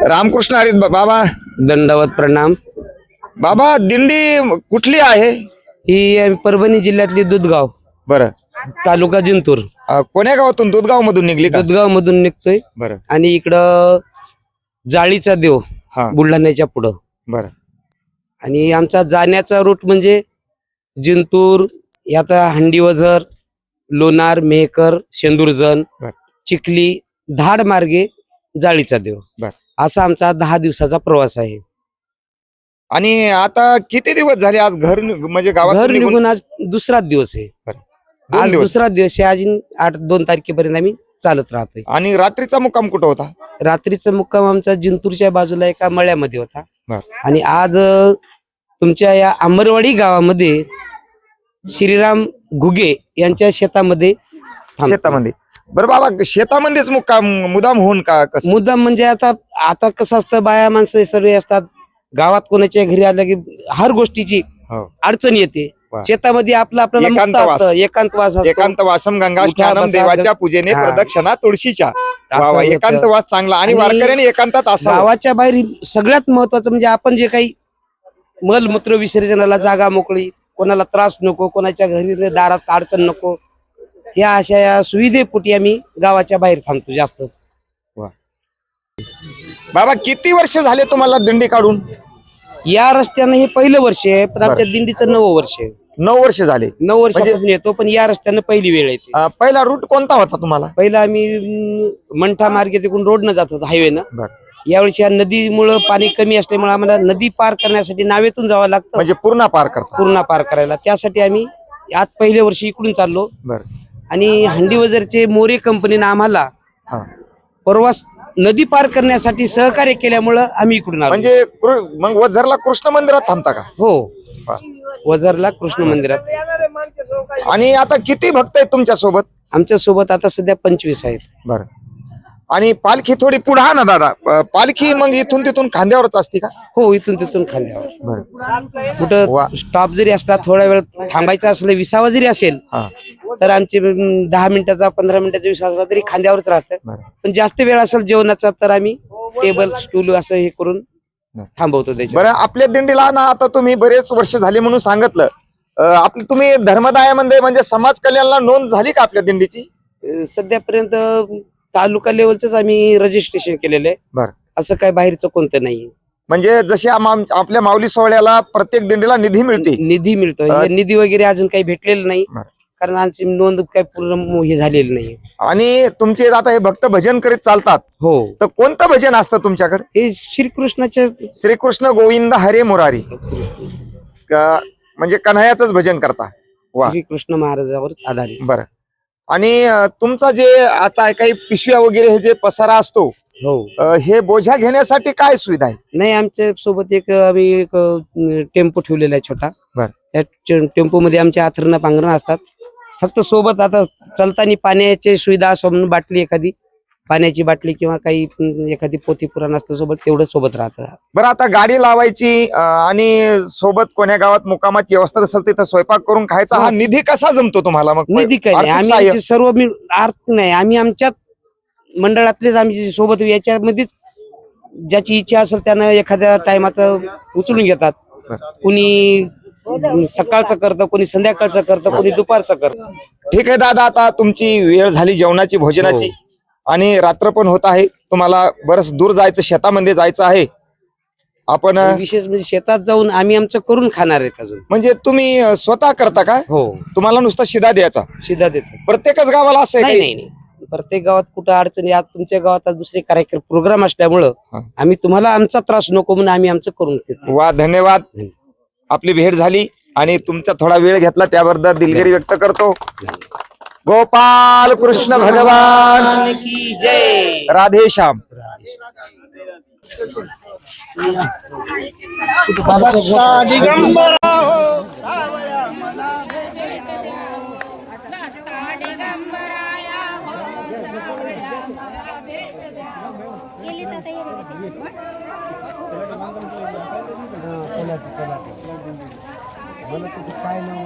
रामकृष्ण हरी बाबा. दंडवत प्रणाम. बाबा दिंडी कुठली आहे? ही परभणी जिल्ह्यातली दुधगाव बरं. तालुका जिंतूर. कोण्या गावातून? दुधगाव मधून निघली का? दुधगाव मधून निघतोय. बरं. आणि इकडं जाळीचा देव हा बुलढाण्याच्या पुढं. बरं. आणि आमचा जाण्याचा रूट म्हणजे जिंतूर, आता हंडीवझर, लोणार, मेहकर, शेंदुरजन, चिखली, धाड मार्गे जाळीचा देव. असा आमचा 10 दिवसाचा प्रवास आहे. आणि आता किती दिवस झाले आज घर म्हणजे गावात निघून आज दुसराच दिवस आहे. आज दुसरा दिवस आहे. अजून 2 तारखेपर्यंत आम्ही चालत राहतोय. आणि रात्रीचा मुक्काम कुठं होता? रात्रीचा मुक्काम आमचा जिंतूरच्या बाजूला एका मळ्यामध्ये होता. आणि आज तुमच्या या आंबरवाडी गावामध्ये श्रीराम घुगे यांच्या शेतामध्ये. बरं बाबा, शेतामध्येच मुक्काम मुदाम होऊन का? मुद्दाम म्हणजे आता कसं असतं, बाया माणसं सर्व असतात गावात, कोणाच्या घरी आलं की हर गोष्टीची अडचण येते. शेतामध्ये आपलं एकांतवासम गंगा स्नानम देवाच्या पूजेने प्रदक्षिणा तुळशीच्या. एकांतवास चांगला आणि वारकऱ्याने एकांतात असावं. गावाच्या बाहेर सगळ्यात महत्वाचं म्हणजे आपण जे काही मलमूत्र विसर्जनाला जागा मोकळी, कोणाला त्रास नको, कोणाच्या घरी दारात अडचण नको, ह्या अशा या सुविधेपोटी आम्ही गावाच्या बाहेर थांबतो जास्त. बाबा किती वर्ष झाले तुम्हाला दिंडी काढून? या रस्त्यानं हे पहिलं वर्ष आहे, पण आमच्या दिंडीचं 9वं वर्ष आहे. 9 वर्ष झाले. 9 वर्षापासून येतो, पण या रस्त्यानं पहिली वेळ येते. पहिला रूट कोणता होता तुम्हाला? पहिला आम्ही मंठा मार्गे तिकडून रोडनं जात होतो, हायवेनं. यावेळी या नदीमुळे पाणी कमी असल्यामुळे आम्हाला नदी पार करण्यासाठी नावेतून जावं लागतं. म्हणजे पूर्ण पार करायला त्यासाठी आम्ही आज पहिल्या वर्षी इकडून चाललो. आणि हंडीवझरचे मोरे कंपनीनं आम्हाला परवा नदी पार करण्यासाठी सहकार्य केल्यामुळं आम्ही इकडून आलो. म्हणजे मग वझरला कृष्ण मंदिरात थांबता का? हो, वझरला कृष्ण मंदिरात. आणि आता किती भक्त आहेत तुमच्या सोबत? आमच्या सोबत आता सध्या 25 आहेत. बरं. आणि पालखी थोडी पुढे हा ना दादा, पालखी मग इथून तिथून खांद्यावरच असते का? हो, इथून तिथून खांद्यावर. कुठं स्टॉप जरी असला, थोडा वेळ थांबायचं असलं, विसावा जरी असेल तर आमचे 10 मिनिटाचा 15 मिनिटाचा विसावा असला तरी खांद्यावरच राहतं. पण जास्त वेळ असेल जेवणाचा तर आम्ही टेबल स्टूल असं हे करून थांबवतो त्याच्या. बरं, आपल्या दिंडीला ना आता तुम्ही बरेच वर्ष झाले म्हणून सांगितलं, आपली तुम्ही धर्मदायामध्ये म्हणजे समाज कल्याणला नोंद झाली का आपल्या दिंडीची? सध्यापर्यंत तालुका लेवलच आम्ही रजिस्ट्रेशन केलेलं आहे. असं काय बाहेरचं कोणतं नाही. म्हणजे जशी आपल्या माऊली सोहळ्याला प्रत्येक दिंडीला निधी मिळतो. निधी वगैरे अजून काही भेटलेलं नाही, कारण आमची नोंद काही पूर्ण हे झालेली नाही. आणि तुमचे आता हे भक्त भजन करीत चालतात. हो, तर कोणतं भजन असतं तुमच्याकडे? हे श्रीकृष्ण गोविंद हरे मुरारी, म्हणजे कन्हैयाचंच भजन करता? श्रीकृष्ण महाराजावर आधारित. बरं. आणि तुमचा जे आता काही पिशव्या वगैरे हे जे पसारा असतो, हे बोझ्या घेण्यासाठी काय सुविधा आहे? नाही, आमच्या सोबत आम्ही एक टेम्पो ठेवलेला आहे छोटा. त्या टेम्पो मध्ये आमच्या आथरणं पांघरणं असतात. फक्त सोबत आता चलताना पाण्याची सुविधा असं, बाटली एखादी पाण्याची बाटली किंवा काही एखादी पोथी पुराण असतं सोबत, तेवढं सोबत राहतं. बरं, आता गाडी लावायची आणि सोबत कोण्या गावात मुक्कामाची व्यवस्था असेल तिथं स्वयंपाक करून खायचा, हा निधी कसा जमतो तुम्हाला? मग निधी काय नाही, आम्ही सर्व अर्थ नाही, आम्ही आमच्या मंडळातलेच आम्ही सोबत याच्यामध्येच ज्याची इच्छा असेल त्यानं एखाद्या टायमाचं उचलून घेतात. कुणी सकाळचं करतं, कोणी संध्याकाळचं करतं, कोणी दुपारचं करतं. ठीक आहे दादा, आता तुमची वेळ झाली जेवणाची भोजनाची आणि रात्र पण होत आहे, तुम्हाला बरंच दूर जायचं, शेतामध्ये जायचं आहे. आपण विशेष म्हणजे शेतात जाऊन आम्ही आमचं करून खाणार आहेत अजून. म्हणजे तुम्ही स्वतः करता का? हो, तुम्हाला नुसता शिदा देतात. प्रत्येकच गावाला असं आहे? नाही, प्रत्येक गावात कुठं अडचणी. आज तुमच्या गावात दुसरे कार्यक्रम प्रोग्राम असल्यामुळं आम्ही तुम्हाला आमचा त्रास नको म्हणून आम्ही आमचं करून घेतो. वा, धन्यवाद. आपली भेट झाली आणि तुमचा थोडा वेळ घेतला त्याबद्दल दिलगिरी व्यक्त करतो. गोपाल कृष्ण भगवान की जय. राधे श्याम. मला काय नाव